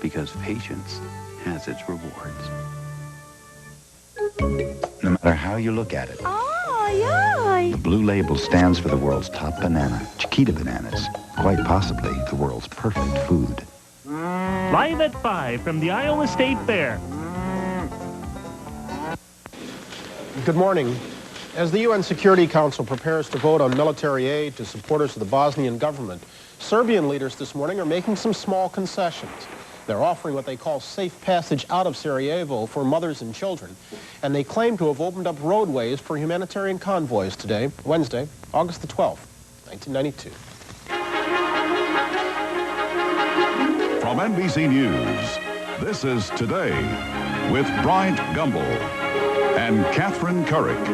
because patience has its rewards. No matter how you look at it, the blue label stands for the world's top banana, Chiquita bananas, quite possibly the world's perfect food. Live at 5 from the Iowa State Fair. Good morning. As the UN Security Council prepares to vote on military aid to supporters of the Bosnian government, Serbian leaders this morning are making some small concessions. They're offering what they call safe passage out of Sarajevo for mothers and children, and they claim to have opened up roadways for humanitarian convoys today, Wednesday, August the 12th, 1992. From NBC News, this is Today with Bryant, Gumbel, and Katherine, Couric.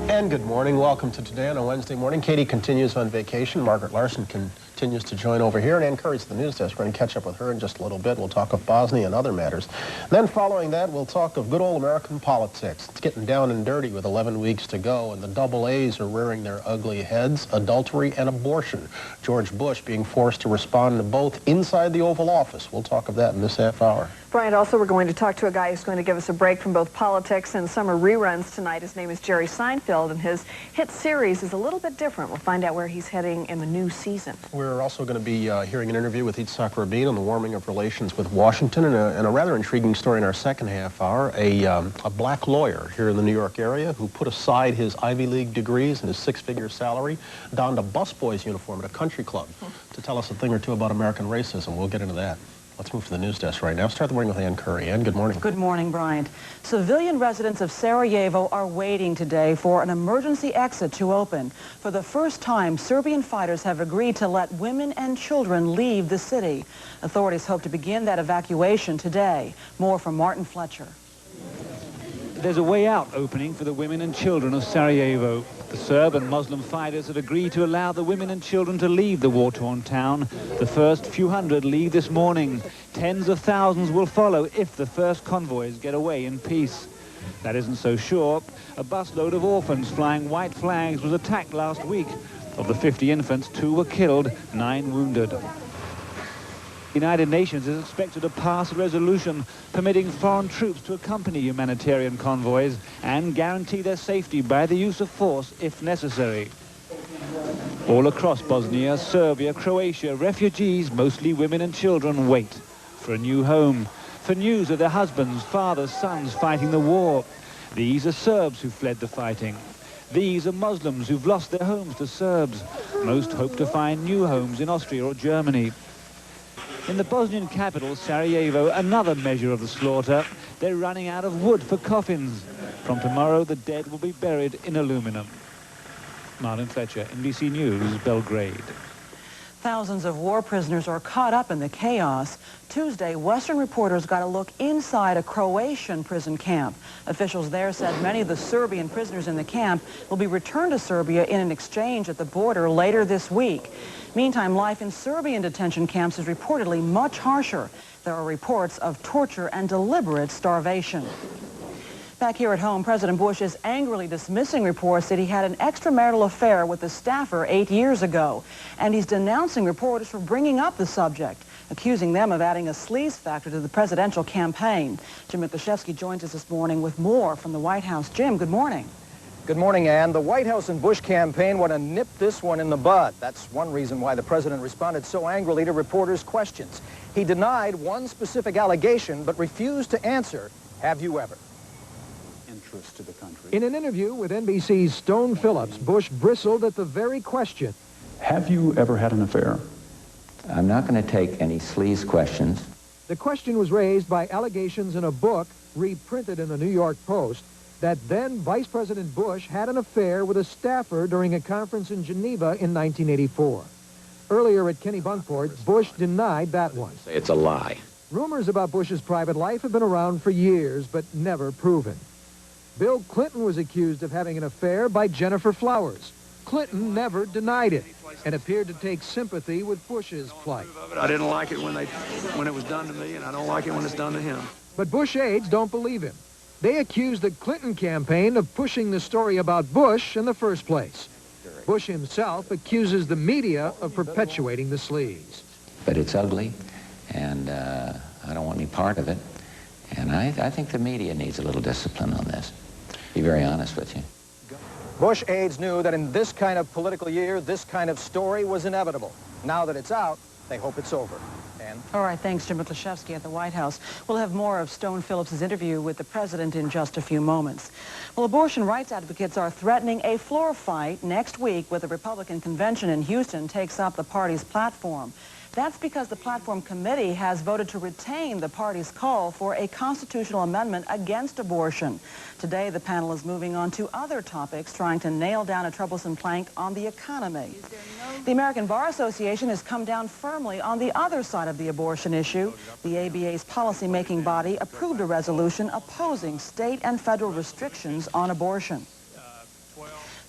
And good morning. Welcome to Today on a Wednesday morning. Katie continues on vacation. Margaret Larson continues to join over here. And Ann Curry's at the news desk. We're going to catch up with her in just a little bit. We'll talk of Bosnia and other matters. Then following that, we'll talk of good old American politics. It's getting down and dirty with 11 weeks to go, and the double A's are rearing their ugly heads: adultery and abortion. George Bush being forced to respond to both inside the Oval Office. We'll talk of that in this half hour. Bryant, also we're going to talk to a guy who's going to give us a break from both politics and summer reruns tonight. His name is Jerry Seinfeld, and his hit series is a little bit different. We'll find out where he's heading in the new season. We're also going to be hearing an interview with Yitzhak Rabin on the warming of relations with Washington, and a rather intriguing story in our second half hour. A black lawyer here in the New York area who put aside his Ivy League degrees and his six-figure salary, donned a busboy's uniform at a country club to tell us a thing or two about American racism. We'll get into that. Let's move to the news desk right now. Start the morning with Ann Curry. Ann, good morning. Good morning, Bryant. Civilian residents of Sarajevo are waiting today for an emergency exit to open. For the first time, Serbian fighters have agreed to let women and children leave the city. Authorities hope to begin that evacuation today. More from Martin Fletcher. There's a way out opening for the women and children of Sarajevo. The Serb and Muslim fighters have agreed to allow the women and children to leave the war-torn town. The first few hundred leave this morning. Tens of thousands will follow if the first convoys get away in peace. That isn't so sure. A busload of orphans flying white flags was attacked last week. Of the 50 infants, 2 were killed, 9 wounded. The United Nations is expected to pass a resolution permitting foreign troops to accompany humanitarian convoys and guarantee their safety by the use of force if necessary. All across Bosnia, Serbia, Croatia, refugees, mostly women and children, wait for a new home, for news of their husbands, fathers, sons fighting the war. These are Serbs who fled the fighting. These are Muslims who've lost their homes to Serbs. Most hope to find new homes in Austria or Germany. In the Bosnian capital, Sarajevo, another measure of the slaughter. They're running out of wood for coffins. From tomorrow, the dead will be buried in aluminum. Martin Fletcher, NBC News, Belgrade. Thousands of war prisoners are caught up in the chaos. Tuesday, Western reporters got a look inside a Croatian prison camp. Officials there said many of the Serbian prisoners in the camp will be returned to Serbia in an exchange at the border later this week. Meantime, life in Serbian detention camps is reportedly much harsher. There are reports of torture and deliberate starvation. Back here at home, President Bush is angrily dismissing reports that he had an extramarital affair with a staffer 8 years ago. And he's denouncing reporters for bringing up the subject, accusing them of adding a sleaze factor to the presidential campaign. Jim Mikuszewski joins us this morning with more from the White House. Jim, good morning. Good morning, Ann. The White House and Bush campaign want to nip this one in the bud. That's one reason why the president responded so angrily to reporters' questions. He denied one specific allegation, but refused to answer, "Have you ever?" Interest to the country. In an interview with NBC's Stone Phillips, Bush bristled at the very question. Have you ever had an affair? I'm not going to take any sleaze questions. The question was raised by allegations in a book reprinted in the New York Post that then Vice President Bush had an affair with a staffer during a conference in Geneva in 1984. Earlier at Kennebunkport, Bush denied that one. It's a lie. Rumors about Bush's private life have been around for years, but never proven. Bill Clinton was accused of having an affair by Jennifer Flowers. Clinton never denied it and appeared to take sympathy with Bush's plight. I didn't like it when it was done to me, and I don't like it when it's done to him. But Bush aides don't believe him. They accused the Clinton campaign of pushing the story about Bush in the first place. Bush himself accuses the media of perpetuating the sleaze. But it's ugly, and I don't want any part of it. And I think the media needs a little discipline on this, to be very honest with you. Bush aides knew that in this kind of political year, this kind of story was inevitable. Now that it's out, they hope it's over. And all right, thanks, Jim Miklaszewski at the White House. We'll have more of Stone Phillips's interview with the president in just a few moments. Well, abortion rights advocates are threatening a floor fight next week when the Republican convention in Houston takes up the party's platform. That's because the platform committee has voted to retain the party's call for a constitutional amendment against abortion. Today, the panel is moving on to other topics, trying to nail down a troublesome plank on the economy. The American Bar Association has come down firmly on the other side of the abortion issue. The ABA's policy-making body approved a resolution opposing state and federal restrictions on abortion.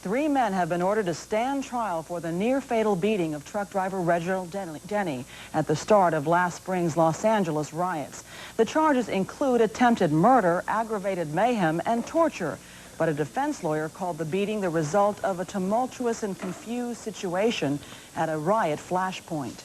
3 men have been ordered to stand trial for the near-fatal beating of truck driver Reginald Denny at the start of last spring's Los Angeles riots. The charges include attempted murder, aggravated mayhem, and torture. But a defense lawyer called the beating the result of a tumultuous and confused situation at a riot flashpoint.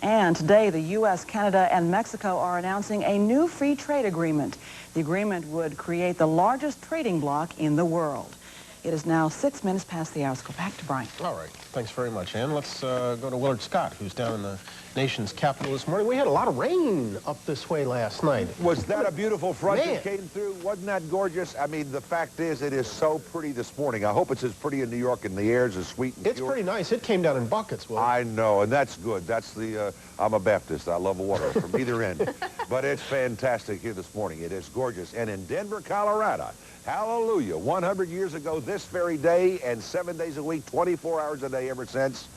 And today, the U.S., Canada, and Mexico are announcing a new free trade agreement. The agreement would create the largest trading bloc in the world. It is now 6 minutes past the hour. Let's go back to Bryant. All right. Thanks very much, Ann. Let's go to Willard Scott, who's down in the nation's capital this morning. We had a lot of rain up this way last night. Was that a beautiful front Man. that came through? Wasn't that gorgeous? I mean, the fact is, it is so pretty this morning. I hope it's as pretty in New York and the air's as sweet and It's pure. pretty nice. It came down in buckets, Will. I know, and that's good. That's the, I'm a Baptist. I love water from either end. But it's fantastic here this morning. It is gorgeous. And in Denver, Colorado, hallelujah, 100 years ago this very day and 7 days a week, 24 hours a day ever since,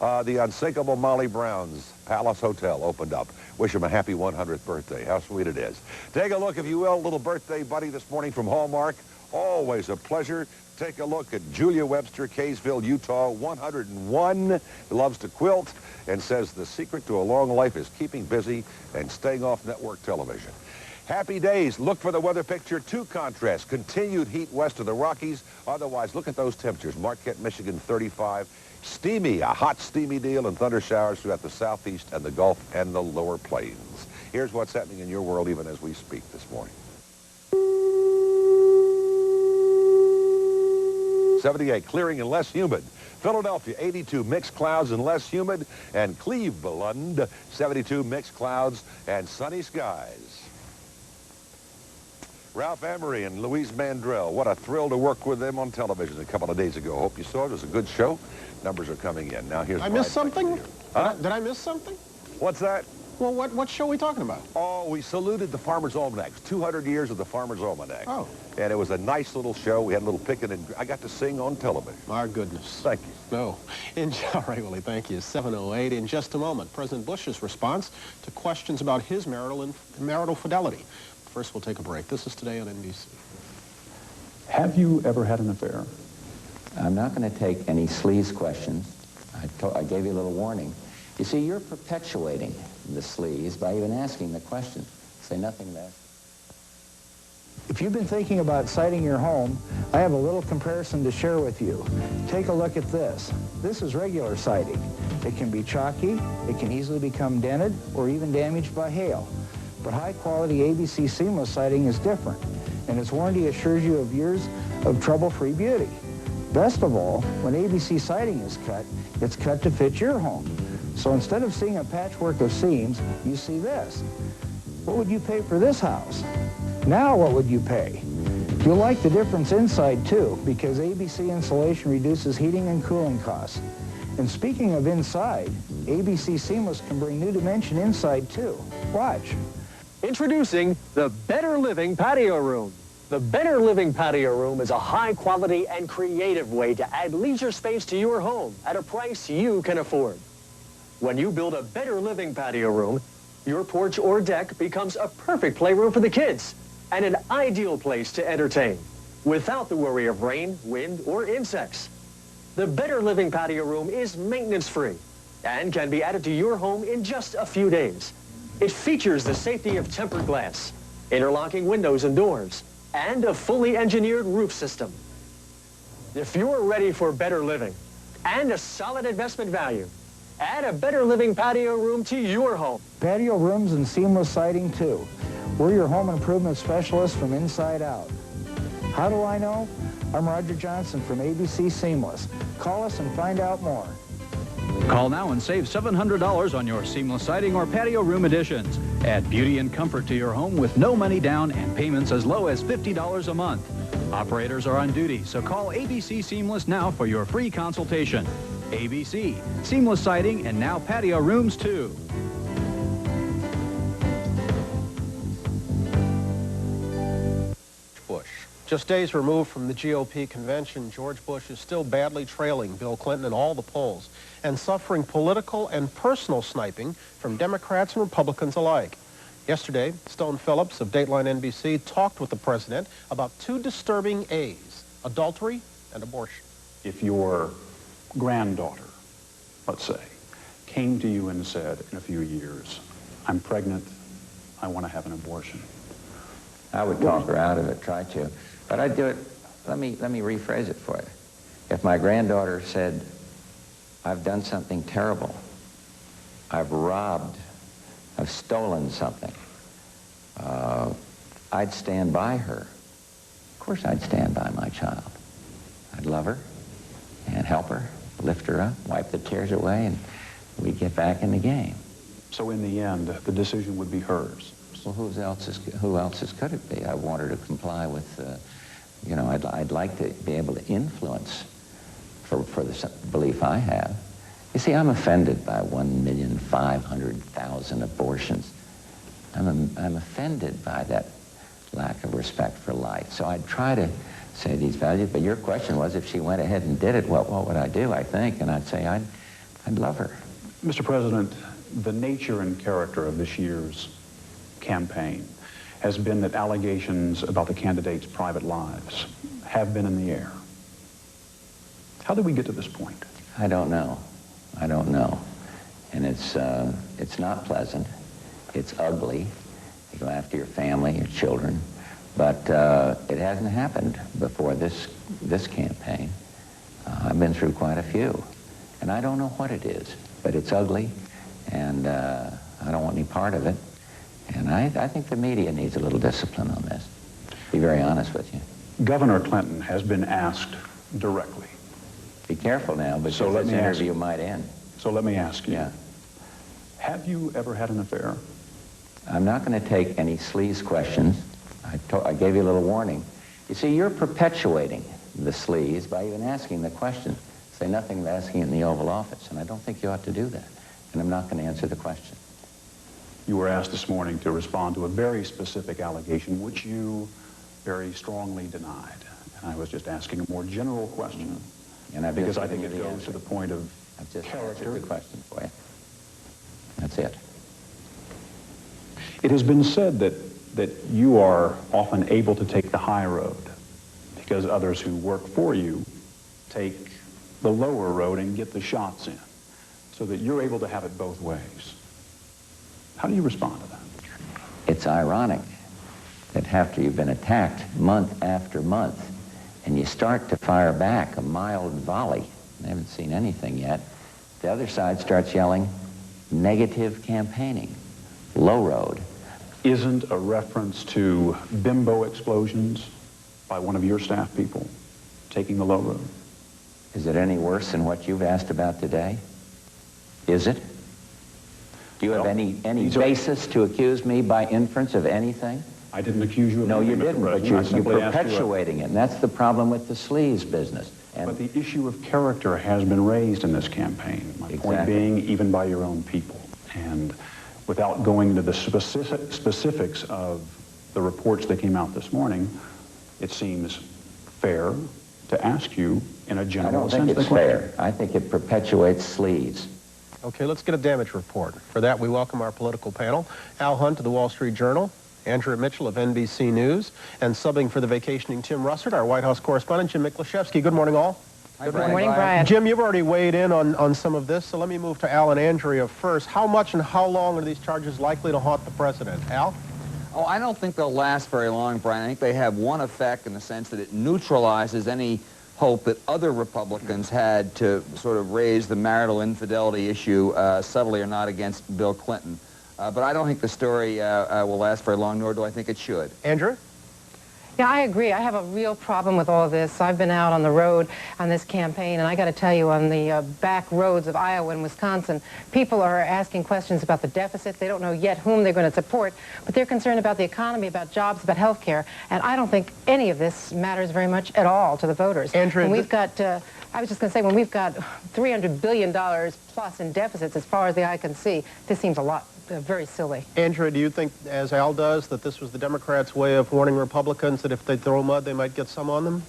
the unsinkable Molly Brown's Palace Hotel opened up. Wish him a happy 100th birthday. How sweet it is. Take a look, if you will, little birthday buddy this morning from Hallmark. Always a pleasure. Take a look at Julia Webster, Kaysville, Utah, 101. Loves to quilt and says the secret to a long life is keeping busy and staying off network television. Happy days. Look for the weather picture. 2 contrasts. Continued heat west of the Rockies. Otherwise, look at those temperatures. Marquette, Michigan, 35. Steamy, a hot, steamy deal, and thunder showers throughout the southeast and the Gulf and the lower plains. Here's what's happening in your world even as we speak this morning. 78, clearing and less humid. Philadelphia, 82, mixed clouds and less humid. And Cleveland, 72, mixed clouds and sunny skies. Ralph Amory and Louise Mandrell. What a thrill to work with them on television a couple of days ago. Hope you saw it. It was a good show. Numbers are coming in. Now here's... I missed something? Huh? Did I miss something? What's that? Well, what show are we talking about? Oh, we saluted the Farmer's Almanac. 200 years of the Farmer's Almanac. Oh. And it was a nice little show. We had a little picking, and I got to sing on television. My goodness. Thank you. No. All right, Willie, thank you. 7:08. In just a moment, President Bush's response to questions about his marital fidelity. First, we'll take a break. This is Today on NBC. Have you ever had an affair? I'm not going to take any sleaze questions. I gave you a little warning. You see, you're perpetuating the sleaze by even asking the question. Say nothing less. If you've been thinking about siding your home, I have a little comparison to share with you. Take a look at this. This is regular siding. It can be chalky, it can easily become dented, or even damaged by hail. But high-quality ABC seamless siding is different, and its warranty assures you of years of trouble-free beauty. Best of all, when ABC siding is cut, it's cut to fit your home. So instead of seeing a patchwork of seams, you see this. What would you pay for this house? Now what would you pay? You'll like the difference inside too, because ABC insulation reduces heating and cooling costs. And speaking of inside, ABC Seamless can bring new dimension inside too. Watch. Introducing the Better Living Patio Room. The Better Living Patio Room is a high-quality and creative way to add leisure space to your home at a price you can afford. When you build a Better Living Patio Room, your porch or deck becomes a perfect playroom for the kids and an ideal place to entertain without the worry of rain, wind, or insects. The Better Living Patio Room is maintenance-free and can be added to your home in just a few days. It features the safety of tempered glass, interlocking windows and doors, and a fully engineered roof system. If you're ready for better living and a solid investment value, Add a better living patio room to your home. Patio rooms and seamless siding, too. We're your home improvement specialists from inside out. How do I know? I'm Roger Johnson from ABC Seamless. Call us and find out more. Call now and save $700 on your seamless siding or patio room additions. Add beauty and comfort to your home with no money down and payments as low as $50 a month. Operators are on duty, so call ABC Seamless now for your free consultation. ABC, seamless siding, and now patio rooms, too. Bush. Just days removed from the GOP convention, George Bush is still badly trailing Bill Clinton in all the polls and suffering political and personal sniping from Democrats and Republicans alike. Yesterday, Stone Phillips of Dateline NBC talked with the president about two disturbing A's, adultery and abortion. If your granddaughter, let's say, came to you and said in a few years, I'm pregnant, I want to have an abortion. I would talk her out of it, try to. But I'd do it, let me rephrase it for you. If my granddaughter said, I've done something terrible, I've robbed, I've stolen something, I'd stand by her. Of course I'd stand by my child. I'd love her and help her, lift her up, wipe the tears away, and we'd get back in the game. So in the end, the decision would be hers. Well, who else's could it be? I want her to comply with, you know, I'd like to be able to influence for the belief I have. You see, I'm offended by 1,500,000 abortions. I'm offended by that lack of respect for life. So I'd try to say these values, but your question was if she went ahead and did it, what would I do, I think? And I'd say I'd love her. Mr. President, the nature and character of this year's campaign has been that allegations about the candidates' private lives have been in the air. How did we get to this point? I don't know. I don't know. And it's not pleasant. It's ugly. You go after your family, your children. But it hasn't happened before this campaign. I've been through quite a few. And I don't know what it is, but it's ugly, and I don't want any part of it. And I think the media needs a little discipline on this, to be very honest with you. Governor Clinton has been asked directly. Be careful now, because this interview might end. So let me ask you. Yeah. Have you ever had an affair? I'm not going to take any sleaze questions. I gave you a little warning. You see, you're perpetuating the sleaze by even asking the question. Say nothing but asking it in the Oval Office, and I don't think you ought to do that. And I'm not going to answer the question. You were asked this morning to respond to a very specific allegation, which you very strongly denied. And I was just asking a more general question. And because I think it goes to the point of I've just character. answered the question for you. That's it. It has been said that you are often able to take the high road because others who work for you take the lower road and get the shots in, so that you're able to have it both ways. How do you respond to that? It's ironic that after you've been attacked month after month and you start to fire back a mild volley, I haven't seen anything yet, the other side starts yelling negative campaigning, low road. Isn't a reference to bimbo explosions by one of your staff people taking the low road? Is it any worse than what you've asked about today? Is it? Do you have any basis to accuse me by inference of anything? I didn't accuse you of anything. No, you didn't, but you're perpetuating it, and that's the problem with the sleaze business. And but the issue of character has been raised in this campaign. My point being, even by your own people. And without going into the specifics of the reports that came out this morning, it seems fair to ask you in a general sense. I don't think it's fair. I think it perpetuates sleaze. Okay, let's get a damage report. For that, we welcome our political panel. Al Hunt of the Wall Street Journal, Andrea Mitchell of NBC News, and subbing for the vacationing Tim Russert, our White House correspondent, Jim Miklaszewski. Good morning, all. Good morning, Brian. Jim, you've already weighed in on some of this, so let me move to Al and Andrea first. How much and how long are these charges likely to haunt the president? Al? Oh, I don't think they'll last very long, Brian. I think they have one effect in the sense that it neutralizes any hope that other Republicans had to sort of raise the marital infidelity issue, subtly or not, against Bill Clinton. But I don't think the story will last very long, nor do I think it should. Andrew? Yeah, I agree. I have a real problem with all this. I've been out on the road on this campaign, and I got to tell you, on the back roads of Iowa and Wisconsin, people are asking questions about the deficit. They don't know yet whom they're going to support, but they're concerned about the economy, about jobs, about health care, and I don't think any of this matters very much at all to the voters. Andrew, and we've got, I was just going to say, when we've got $300 billion plus in deficits as far as the eye can see, this seems a lot. Very silly. Andrew, do you think, as Al does, that this was the Democrats' way of warning Republicans that if they throw mud, they might get some on them?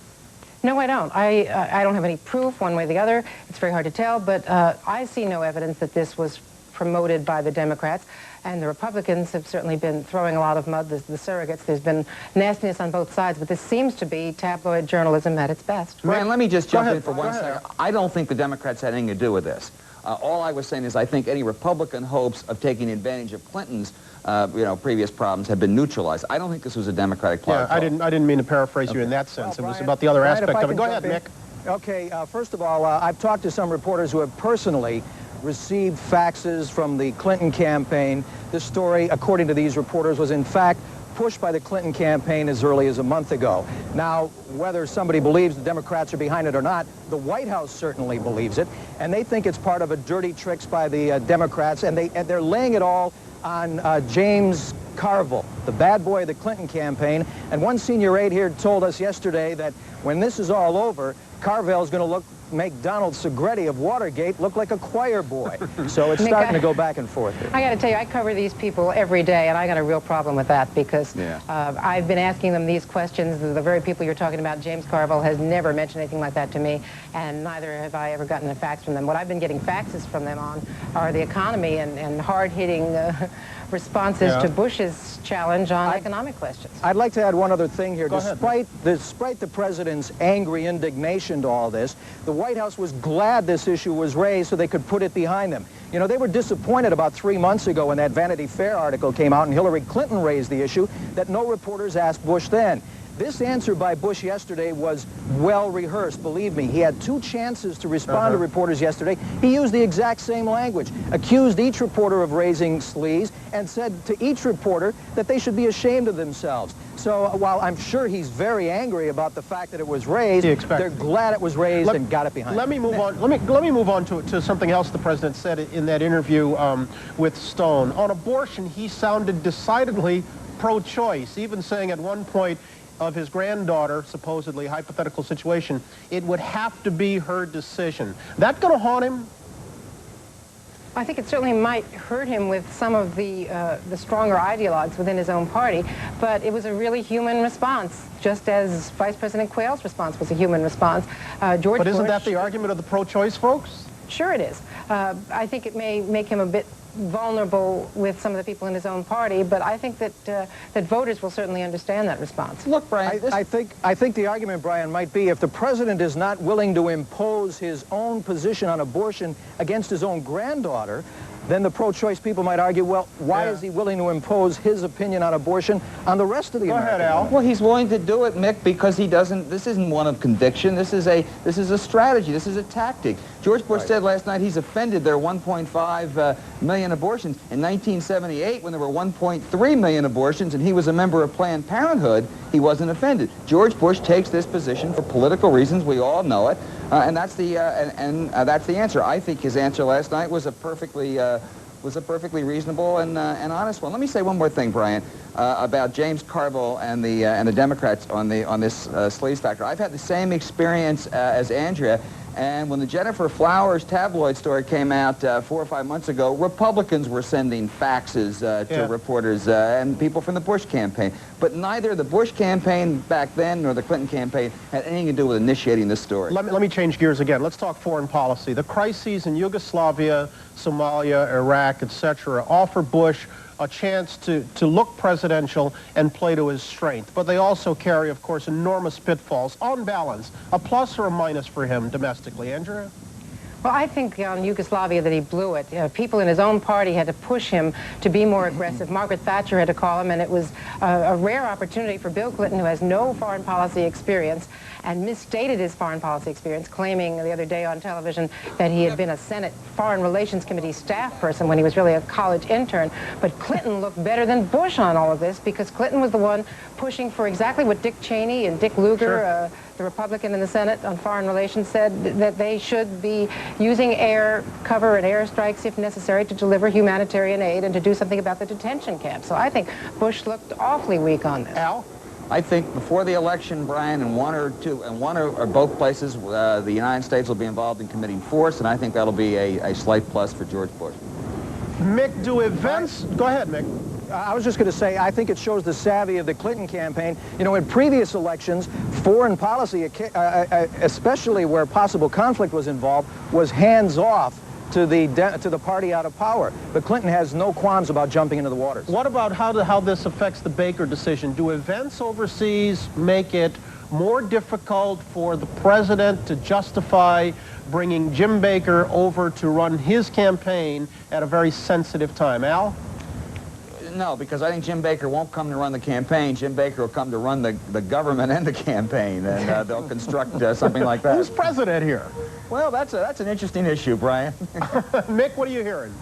No, I don't. I don't have any proof one way or the other. It's very hard to tell, but I see no evidence that this was promoted by the Democrats. And the Republicans have certainly been throwing a lot of mud, the surrogates. There's been nastiness on both sides, but this seems to be tabloid journalism at its best. Man, let me just jump in for 1 second. I don't think the Democrats had anything to do with this. All I was saying is I think any Republican hopes of taking advantage of Clinton's previous problems have been neutralized. I don't think this was a Democratic plot. Yeah, I didn't mean to paraphrase you in that sense. Well, Brian, it was about the other aspect of it. Go ahead, Nick. Okay, first of all, I've talked to some reporters who have personally received faxes from the Clinton campaign. This story, according to these reporters, was in fact pushed by the Clinton campaign as early as a month ago. Now, whether somebody believes the Democrats are behind it or not, the White House certainly believes it, and they think it's part of a dirty tricks by the Democrats, and they're laying it all on James Carville, the bad boy of the Clinton campaign. And one senior aide here told us yesterday that when this is all over, Carville's going to make Donald Segretti of Watergate look like a choir boy. So it's starting to go back and forth here. I got to tell you, I cover these people every day, and I got a real problem with that because I've been asking them these questions. The very people you're talking about, James Carville, has never mentioned anything like that to me, and neither have I ever gotten a fax from them. What I've been getting faxes from them on are the economy and hard-hitting responses to Bush's challenge on economic questions. I'd like to add one other thing here. Despite the president's angry indignation to all this, the White House was glad this issue was raised so they could put it behind them. You know, they were disappointed about 3 months ago when that Vanity Fair article came out and Hillary Clinton raised the issue that no reporters asked Bush then. This answer by Bush yesterday was well rehearsed, believe me. He had 2 chances to respond to reporters yesterday. He used the exact same language, accused each reporter of raising sleaze, and said to each reporter that they should be ashamed of themselves. So while I'm sure he's very angry about the fact that it was raised, they're glad it was raised and got it behind them. Let me move on. Let me move on to something else the president said in that interview with Stone. On abortion, he sounded decidedly pro-choice, even saying at one point of his granddaughter, supposedly hypothetical situation, it would have to be her decision. That going to haunt him? I think it certainly might hurt him with some of the stronger ideologues within his own party, but it was a really human response, just as Vice President Quayle's response was a human response. George But isn't Bush, that the argument of the pro-choice folks? Sure it is. I think it may make him a bit vulnerable with some of the people in his own party, but I think that that voters will certainly understand that response. Look, Brian, I think the argument, Brian, might be if the president is not willing to impose his own position on abortion against his own granddaughter, then the pro-choice people might argue, well, why is he willing to impose his opinion on abortion on the rest of the American Go ahead, Al. Well, he's willing to do it, Mick, because he doesn't, this isn't one of conviction. This is a strategy. This is a tactic. George Bush said last night he's offended their 1.5 million abortions. In 1978, when there were 1.3 million abortions and he was a member of Planned Parenthood, he wasn't offended. George Bush takes this position for political reasons. We all know it. And that's the answer. I think his answer last night was a perfectly reasonable and honest one. Let me say one more thing, Brian, about James Carville and the Democrats on this sleaze factor. I've had the same experience as Andrea. And when the Jennifer Flowers tabloid story came out 4 or 5 months ago, Republicans were sending faxes to reporters and people from the Bush campaign. But neither the Bush campaign back then nor the Clinton campaign had anything to do with initiating this story. Let me change gears again. Let's talk foreign policy. The crises in Yugoslavia, Somalia, Iraq, etc. offer Bush a chance to look presidential and play to his strength. But they also carry, of course, enormous pitfalls. On balance, a plus or a minus for him domestically. Andrea? Well, I think on Yugoslavia that he blew it. People in his own party had to push him to be more aggressive. Margaret Thatcher had to call him, and it was a rare opportunity for Bill Clinton, who has no foreign policy experience. and misstated his foreign policy experience, claiming the other day on television that he had been a Senate Foreign Relations Committee staff person when he was really a college intern. But Clinton looked better than Bush on all of this, because Clinton was the one pushing for exactly what Dick Cheney and Dick Lugar, the Republican in the Senate on foreign relations, said, that they should be using air cover and airstrikes if necessary to deliver humanitarian aid and to do something about the detention camps. So I think Bush looked awfully weak on this. Al? I think before the election, Brian, in one or both places, the United States will be involved in committing force, and I think that'll be a slight plus for George Bush. Mick, do events... Go ahead, Mick. I was just going to say, I think it shows the savvy of the Clinton campaign. You know, in previous elections, foreign policy, especially where possible conflict was involved, was hands-off to the party out of power. But Clinton has no qualms about jumping into the waters. What about how this affects the Baker decision? Do events overseas make it more difficult for the president to justify bringing Jim Baker over to run his campaign at a very sensitive time? Al? No, because I think Jim Baker won't come to run the campaign. Jim Baker will come to run the government and the campaign, and they'll construct something like that. Who's president here? Well, that's an interesting issue, Brian. Mick, what are you hearing?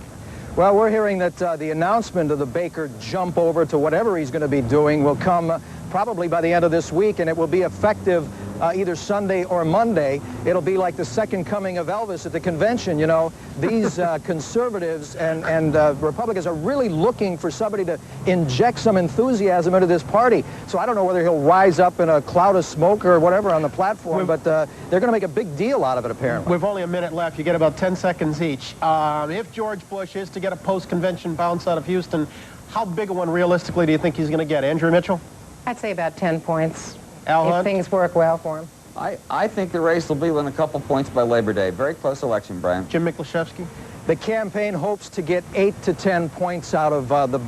Well, we're hearing that the announcement of the Baker jump over to whatever he's going to be doing will come probably by the end of this week, and it will be effective either Sunday or Monday. It'll be like the second coming of Elvis at the convention. You know, these conservatives and Republicans are really looking for somebody to inject some enthusiasm into this party. So I don't know whether he'll rise up in a cloud of smoke or whatever on the platform, but they're going to make a big deal out of it, apparently. We've only a minute left. You get about 10 seconds each. If George Bush is to get a post-convention bounce out of Houston, how big a one realistically do you think he's going to get? Andrew Mitchell? I'd say about 10 points. Al Hunt? If things work well for him. I think the race will be within a couple points by Labor Day. Very close election, Brian. Jim Miklashevsky? The campaign hopes to get 8 to 10 points out of the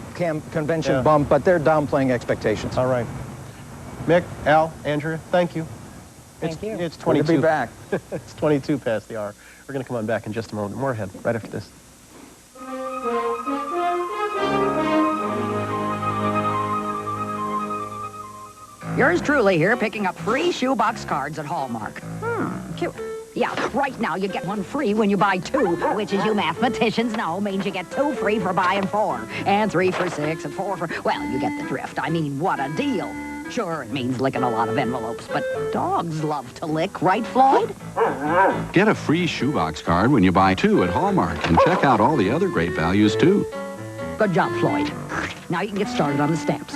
convention bump, but they're downplaying expectations. All right. Mick, Al, Andrea, thank you. Thank you. It's 22. Good to be back. It's 22 past the hour. We're going to come on back in just a moment. More ahead, right after this. Yours truly here picking up free shoebox cards at Hallmark. Cute. Yeah, right now you get one free when you buy two, which, as you mathematicians know, means you get 2 free for buying 4, and 3 for 6, and 4 for... Well, you get the drift. I mean, what a deal. Sure, it means licking a lot of envelopes, but dogs love to lick, right, Floyd? Get a free shoebox card when you buy 2 at Hallmark, and check out all the other great values, too. Good job, Floyd. Now you can get started on the stamps.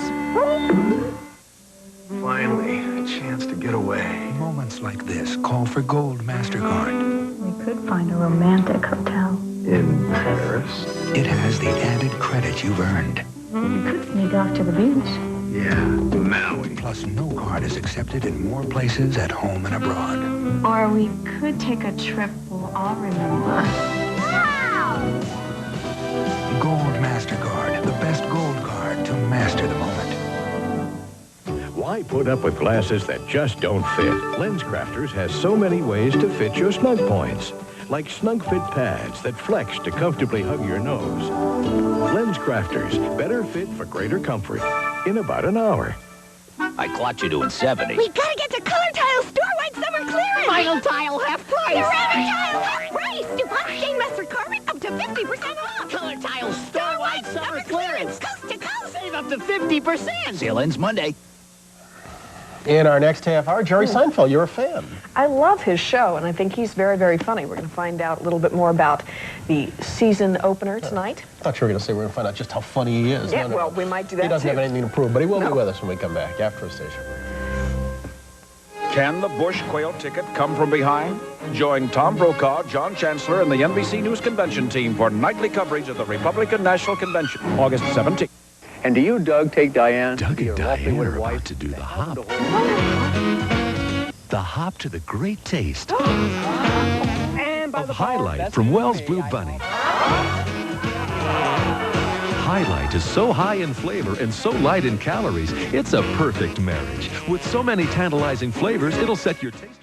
Finally, a chance to get away. Moments like this call for Gold MasterCard. We could find a romantic hotel. In Paris? It has the added credit you've earned. We could sneak off to the beach. Yeah, Maui. Plus, no card is accepted in more places at home and abroad. Or we could take a trip we'll all remember. Gold MasterCard, the best gold card to master the moment. Why put up with glasses that just don't fit? LensCrafters has so many ways to fit your snug points. Like snug fit pads that flex to comfortably hug your nose. LensCrafters, better fit for greater comfort in about an hour. I clocked you doing 70. We gotta get to Color Tile store-wide summer clearance! Final tile half price! Ceramic tile half price! DuPont stainless carpet up to 50% off! Color Tile store-wide summer clearance! Coast to coast! Save up to 50%! Sale ends Monday. In our next half hour, Jerry Seinfeld, you're a fan. I love his show, and I think he's very, very funny. We're going to find out a little bit more about the season opener tonight. I thought you were going to say we're going to find out just how funny he is. Yeah, well, we might do that, He doesn't too. have anything to prove, but he will be with us when we come back after a station. Can the Bush quail ticket come from behind? Join Tom Brokaw, John Chancellor, and the NBC News Convention team for nightly coverage of the Republican National Convention, August 17th. And do you, Doug, take Diane? Doug and Diane are about to do the hop. The hop to the great taste of Highlight from Wells Blue Bunny. Highlight is so high in flavor and so light in calories, it's a perfect marriage. With so many tantalizing flavors, it'll set your taste...